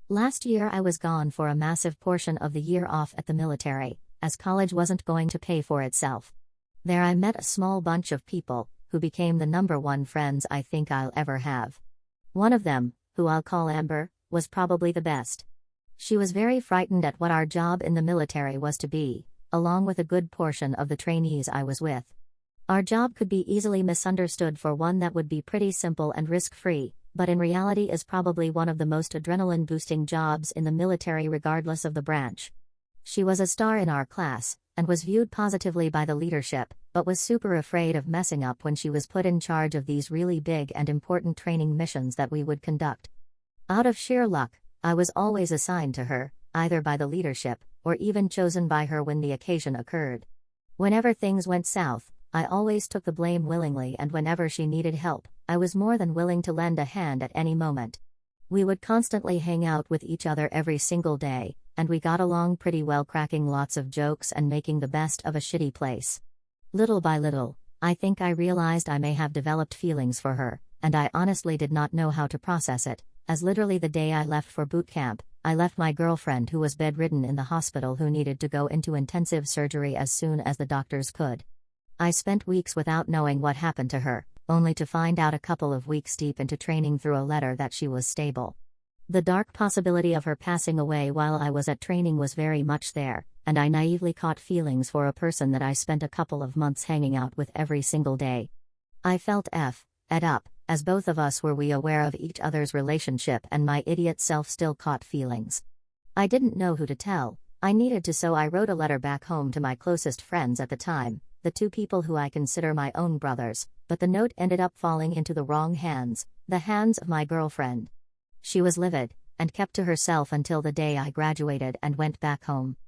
Last year I was gone for a massive portion of the year off at the military, as college wasn't going to pay for itself. There I met a small bunch of people, who became the number one friends I think I'll ever have. One of them, who I'll call Amber, was probably the best. She was very frightened at what our job in the military was to be, along with a good portion of the trainees I was with. Our job could be easily misunderstood for one that would be pretty simple and risk-free, but in reality is probably one of the most adrenaline-boosting jobs in the military regardless of the branch. She was a star in our class, and was viewed positively by the leadership, but was super afraid of messing up when she was put in charge of these really big and important training missions that we would conduct. Out of sheer luck, I was always assigned to her, either by the leadership, or even chosen by her when the occasion occurred. Whenever things went south, I always took the blame willingly, and whenever she needed help, I was more than willing to lend a hand at any moment. We would constantly hang out with each other every single day, and we got along pretty well, cracking lots of jokes and making the best of a shitty place. Little by little, I think I realized I may have developed feelings for her, and I honestly did not know how to process it, as literally the day I left for boot camp, I left my girlfriend who was bedridden in the hospital, who needed to go into intensive surgery as soon as the doctors could. I spent weeks without knowing what happened to her, only to find out a couple of weeks deep into training through a letter that she was stable. The dark possibility of her passing away while I was at training was very much there, and I naively caught feelings for a person that I spent a couple of months hanging out with every single day. I felt ed up, as both of us were aware of each other's relationship, and my idiot self still caught feelings. I didn't know who to tell. I needed to, so I wrote a letter back home to my closest friends at the time, the two people who I consider my own brothers, but the note ended up falling into the wrong hands, the hands of my girlfriend. She was livid, and kept to herself until the day I graduated and went back home.